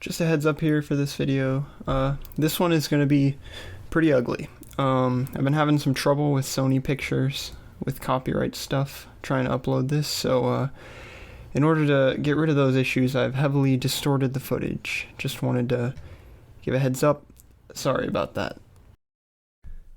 Just a heads up here for this video. This one is going to be pretty ugly. I've been having some trouble with Sony Pictures with copyright stuff trying to upload this, so in order to get rid of those issues, I've heavily distorted the footage. Just wanted to give a heads up. Sorry about that.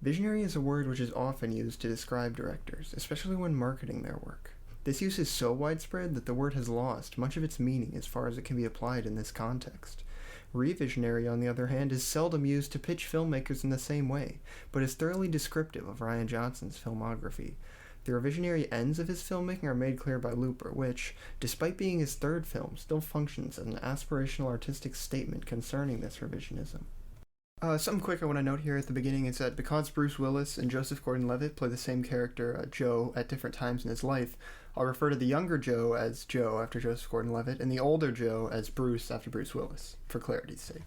Visionary is a word which is often used to describe directors, especially when marketing their work. This use is so widespread that the word has lost much of its meaning as far as it can be applied in this context. Revisionary, on the other hand, is seldom used to pitch filmmakers in the same way, but is thoroughly descriptive of Rian Johnson's filmography. The revisionary ends of his filmmaking are made clear by Looper, which, despite being his third film, still functions as an aspirational artistic statement concerning this revisionism. Something quick I want to note here at the beginning is that because Bruce Willis and Joseph Gordon-Levitt play the same character, Joe, at different times in his life, I'll refer to the younger Joe as Joe after Joseph Gordon-Levitt, and the older Joe as Bruce after Bruce Willis, for clarity's sake.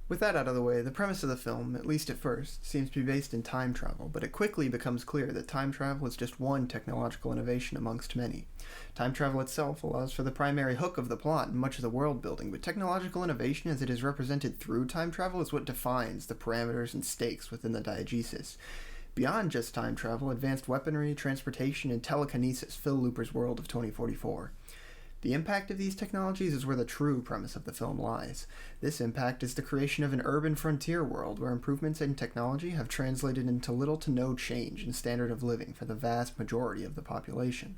With that out of the way, the premise of the film, at least at first, seems to be based in time travel, but it quickly becomes clear that time travel is just one technological innovation amongst many. Time travel itself allows for the primary hook of the plot and much of the world building, but technological innovation as it is represented through time travel is what defines the parameters and stakes within the diegesis. Beyond just time travel, advanced weaponry, transportation, and telekinesis fill Looper's world of 2044. The impact of these technologies is where the true premise of the film lies. This impact is the creation of an urban frontier world where improvements in technology have translated into little to no change in standard of living for the vast majority of the population.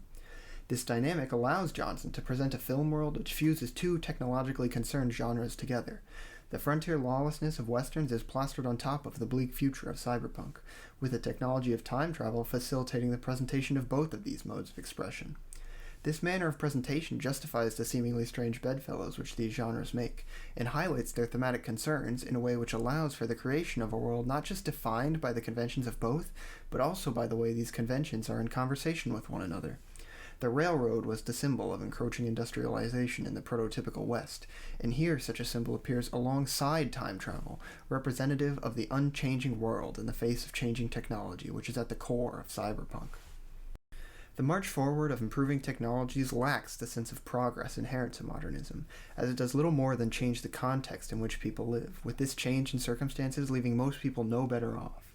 This dynamic allows Johnson to present a film world which fuses two technologically concerned genres together. The frontier lawlessness of westerns is plastered on top of the bleak future of cyberpunk, with the technology of time travel facilitating the presentation of both of these modes of expression. This manner of presentation justifies the seemingly strange bedfellows which these genres make, and highlights their thematic concerns in a way which allows for the creation of a world not just defined by the conventions of both, but also by the way these conventions are in conversation with one another. The railroad was the symbol of encroaching industrialization in the prototypical West, and here such a symbol appears alongside time travel, representative of the unchanging world in the face of changing technology, which is at the core of cyberpunk. The march forward of improving technologies lacks the sense of progress inherent to modernism, as it does little more than change the context in which people live, with this change in circumstances leaving most people no better off.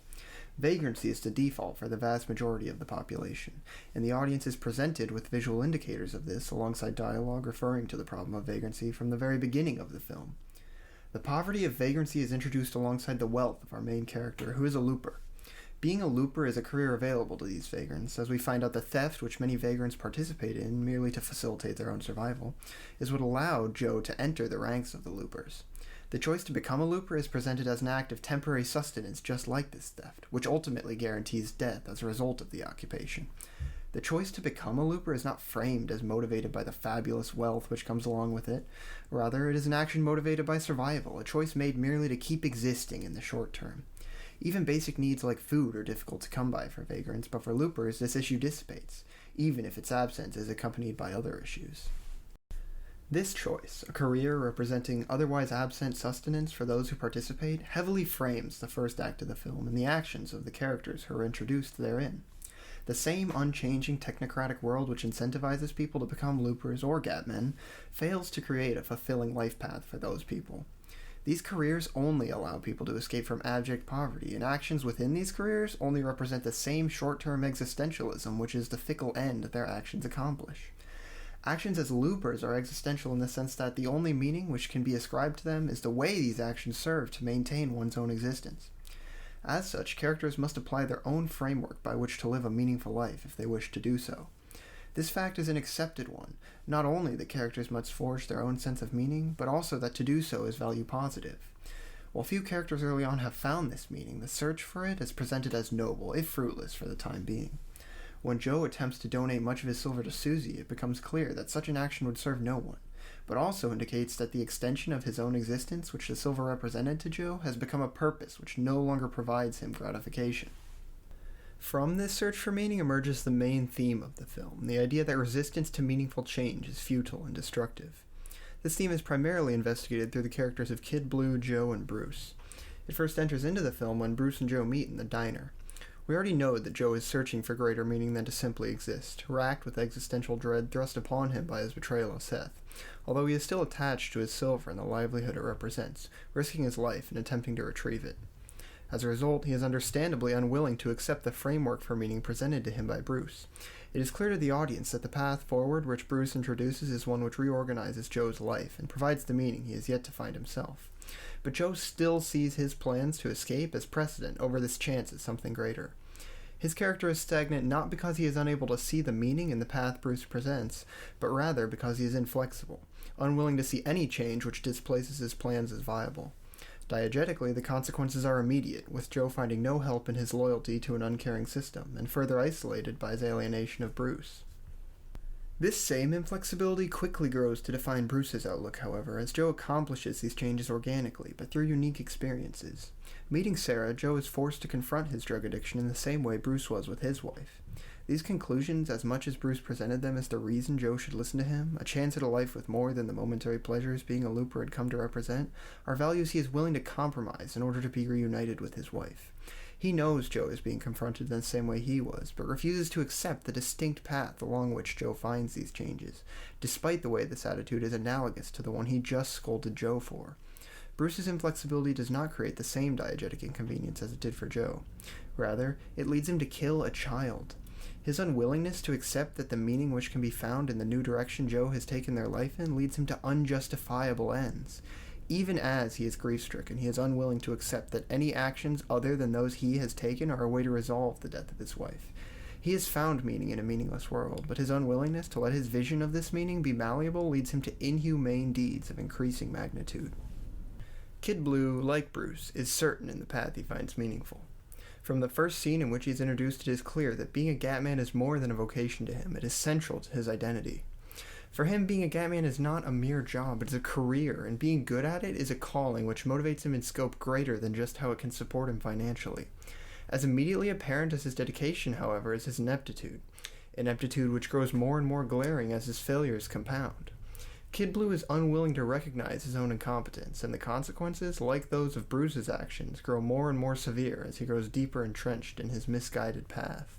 Vagrancy is the default for the vast majority of the population, and the audience is presented with visual indicators of this alongside dialogue referring to the problem of vagrancy from the very beginning of the film. The poverty of vagrancy is introduced alongside the wealth of our main character, who is a looper. Being a looper is a career available to these vagrants, as we find out the theft which many vagrants participate in merely to facilitate their own survival, is what allowed Joe to enter the ranks of the loopers. The choice to become a looper is presented as an act of temporary sustenance just like this theft, which ultimately guarantees death as a result of the occupation. The choice to become a looper is not framed as motivated by the fabulous wealth which comes along with it. Rather, it is an action motivated by survival, a choice made merely to keep existing in the short term. Even basic needs like food are difficult to come by for vagrants, but for loopers this issue dissipates, even if its absence is accompanied by other issues. This choice, a career representing otherwise absent sustenance for those who participate, heavily frames the first act of the film and the actions of the characters who are introduced therein. The same unchanging technocratic world which incentivizes people to become loopers or gatmen fails to create a fulfilling life path for those people. These careers only allow people to escape from abject poverty, and actions within these careers only represent the same short-term existentialism which is the fickle end their actions accomplish. Actions as loopers are existential in the sense that the only meaning which can be ascribed to them is the way these actions serve to maintain one's own existence. As such, characters must apply their own framework by which to live a meaningful life if they wish to do so. This fact is an accepted one. Not only that characters must forge their own sense of meaning, but also that to do so is value positive. While few characters early on have found this meaning, the search for it is presented as noble, if fruitless for the time being. When Joe attempts to donate much of his silver to Susie, it becomes clear that such an action would serve no one, but also indicates that the extension of his own existence which the silver represented to Joe has become a purpose which no longer provides him gratification. From this search for meaning emerges the main theme of the film, the idea that resistance to meaningful change is futile and destructive. This theme is primarily investigated through the characters of Kid Blue, Joe, and Bruce. It first enters into the film when Bruce and Joe meet in the diner. We already know that Joe is searching for greater meaning than to simply exist, racked with existential dread thrust upon him by his betrayal of Seth, although he is still attached to his silver and the livelihood it represents, risking his life in attempting to retrieve it. As a result, he is understandably unwilling to accept the framework for meaning presented to him by Bruce. It is clear to the audience that the path forward which Bruce introduces is one which reorganizes Joe's life and provides the meaning he has yet to find himself. But Joe still sees his plans to escape as precedent over this chance at something greater. His character is stagnant not because he is unable to see the meaning in the path Bruce presents, but rather because he is inflexible, unwilling to see any change which displaces his plans as viable. Diegetically, the consequences are immediate, with Joe finding no help in his loyalty to an uncaring system, and further isolated by his alienation of Bruce. This same inflexibility quickly grows to define Bruce's outlook, however, as Joe accomplishes these changes organically, but through unique experiences. Meeting Sarah, Joe is forced to confront his drug addiction in the same way Bruce was with his wife. These conclusions, as much as Bruce presented them as the reason Joe should listen to him, a chance at a life with more than the momentary pleasures being a looper had come to represent, are values he is willing to compromise in order to be reunited with his wife. He knows Joe is being confronted in the same way he was, but refuses to accept the distinct path along which Joe finds these changes, despite the way this attitude is analogous to the one he just scolded Joe for. Bruce's inflexibility does not create the same diegetic inconvenience as it did for Joe. Rather, it leads him to kill a child. His unwillingness to accept that the meaning which can be found in the new direction Joe has taken their life in leads him to unjustifiable ends. Even as he is grief-stricken, he is unwilling to accept that any actions other than those he has taken are a way to resolve the death of his wife. He has found meaning in a meaningless world, but his unwillingness to let his vision of this meaning be malleable leads him to inhumane deeds of increasing magnitude. Kid Blue, like Bruce, is certain in the path he finds meaningful. From the first scene in which he is introduced, it is clear that being a Gatman is more than a vocation to him. It is central to his identity. For him, being a Gatman is not a mere job, it is a career, and being good at it is a calling which motivates him in scope greater than just how it can support him financially. As immediately apparent as his dedication, however, is his ineptitude which grows more and more glaring as his failures compound. Kid Blue is unwilling to recognize his own incompetence, and the consequences, like those of Bruce's actions, grow more and more severe as he grows deeper entrenched in his misguided path.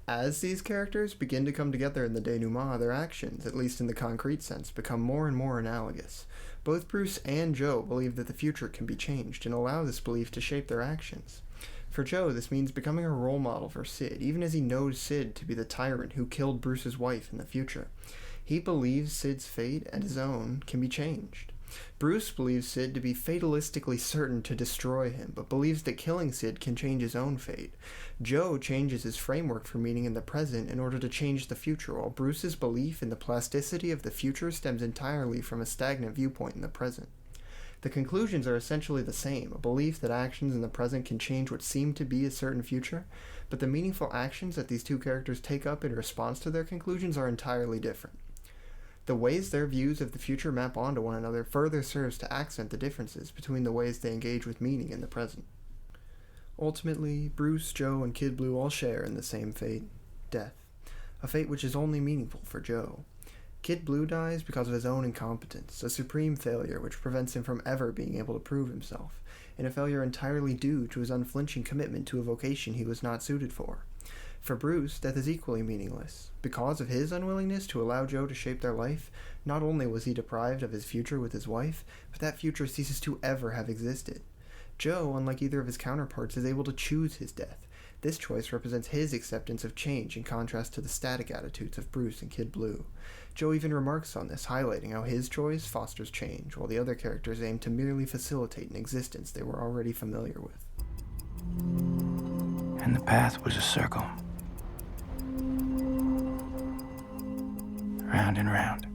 As these characters begin to come together in the denouement, their actions, at least in the concrete sense, become more and more analogous. Both Bruce and Joe believe that the future can be changed, and allow this belief to shape their actions. For Joe, this means becoming a role model for Sid, even as he knows Sid to be the tyrant who killed Bruce's wife in the future. He believes Sid's fate and his own can be changed. Bruce believes Sid to be fatalistically certain to destroy him, but believes that killing Sid can change his own fate. Joe changes his framework for meaning in the present in order to change the future, while Bruce's belief in the plasticity of the future stems entirely from a stagnant viewpoint in the present. The conclusions are essentially the same, a belief that actions in the present can change what seemed to be a certain future, but the meaningful actions that these two characters take up in response to their conclusions are entirely different. The ways their views of the future map onto one another further serves to accent the differences between the ways they engage with meaning in the present. Ultimately, Bruce, Joe, and Kid Blue all share in the same fate, death, a fate which is only meaningful for Joe. Kid Blue dies because of his own incompetence, a supreme failure which prevents him from ever being able to prove himself, and a failure entirely due to his unflinching commitment to a vocation he was not suited for. For Bruce, death is equally meaningless. Because of his unwillingness to allow Joe to shape their life, not only was he deprived of his future with his wife, but that future ceases to ever have existed. Joe, unlike either of his counterparts, is able to choose his death. This choice represents his acceptance of change in contrast to the static attitudes of Bruce and Kid Blue. Joe even remarks on this, highlighting how his choice fosters change, while the other characters aim to merely facilitate an existence they were already familiar with. And the path was a circle. Round and round.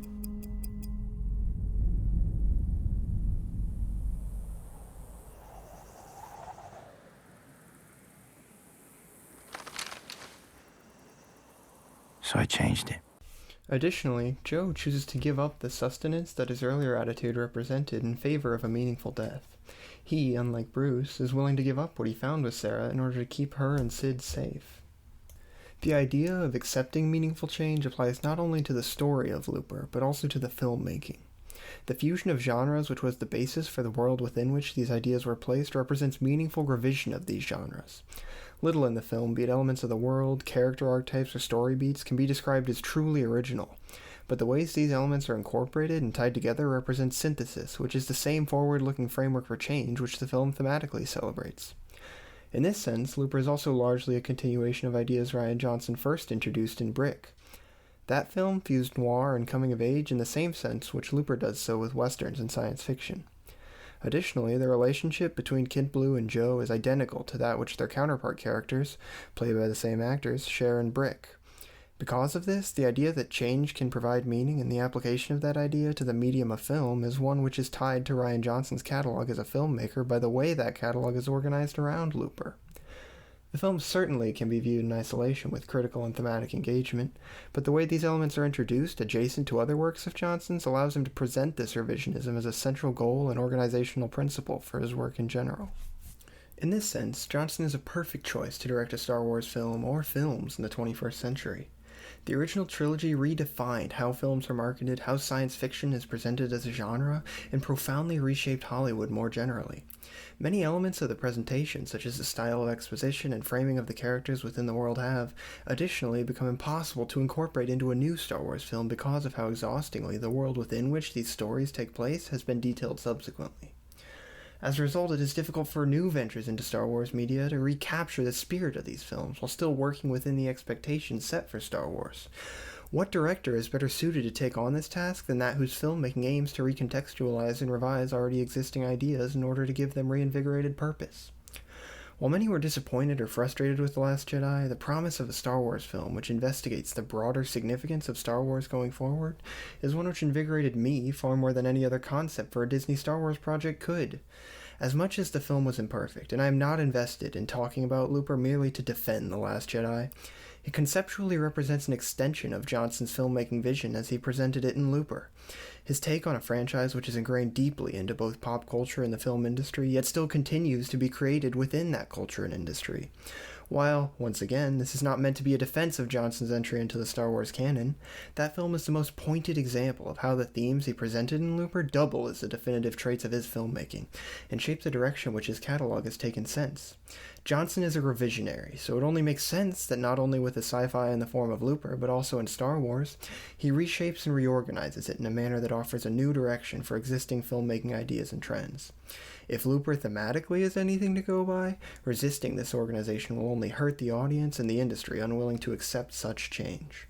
So I changed it. Additionally, Joe chooses to give up the sustenance that his earlier attitude represented in favor of a meaningful death. He, unlike Bruce, is willing to give up what he found with Sarah in order to keep her and Sid safe. The idea of accepting meaningful change applies not only to the story of Looper, but also to the filmmaking. The fusion of genres which was the basis for the world within which these ideas were placed represents meaningful revision of these genres. Little in the film, be it elements of the world, character archetypes, or story beats, can be described as truly original. But the ways these elements are incorporated and tied together represent synthesis, which is the same forward-looking framework for change which the film thematically celebrates. In this sense, Looper is also largely a continuation of ideas Rian Johnson first introduced in Brick. That film fused noir and coming of age in the same sense which Looper does so with westerns and science fiction. Additionally, the relationship between Kid Blue and Joe is identical to that which their counterpart characters, played by the same actors, share in Brick. Because of this, the idea that change can provide meaning and the application of that idea to the medium of film is one which is tied to Rian Johnson's catalog as a filmmaker by the way that catalog is organized around Looper. The film certainly can be viewed in isolation with critical and thematic engagement, but the way these elements are introduced adjacent to other works of Johnson's allows him to present this revisionism as a central goal and organizational principle for his work in general. In this sense, Johnson is a perfect choice to direct a Star Wars film or films in the 21st century. The original trilogy redefined how films are marketed, how science fiction is presented as a genre, and profoundly reshaped Hollywood more generally. Many elements of the presentation, such as the style of exposition and framing of the characters within the world have, additionally, become impossible to incorporate into a new Star Wars film because of how exhaustingly the world within which these stories take place has been detailed subsequently. As a result, it is difficult for new ventures into Star Wars media to recapture the spirit of these films while still working within the expectations set for Star Wars. What director is better suited to take on this task than that whose filmmaking aims to recontextualize and revise already existing ideas in order to give them reinvigorated purpose? While many were disappointed or frustrated with The Last Jedi, the promise of a Star Wars film which investigates the broader significance of Star Wars going forward is one which invigorated me far more than any other concept for a Disney Star Wars project could. As much as the film was imperfect, and I am not invested in talking about Looper merely to defend The Last Jedi, it conceptually represents an extension of Johnson's filmmaking vision as he presented it in Looper. His take on a franchise which is ingrained deeply into both pop culture and the film industry, yet still continues to be created within that culture and industry. While, once again, this is not meant to be a defense of Johnson's entry into the Star Wars canon, that film is the most pointed example of how the themes he presented in Looper double as the definitive traits of his filmmaking, and shape the direction which his catalog has taken since. Johnson is a revisionary, so it only makes sense that not only with the sci-fi in the form of Looper, but also in Star Wars, he reshapes and reorganizes it in a manner that offers a new direction for existing filmmaking ideas and trends. If Looper thematically is anything to go by, resisting this organization will only hurt the audience and the industry unwilling to accept such change.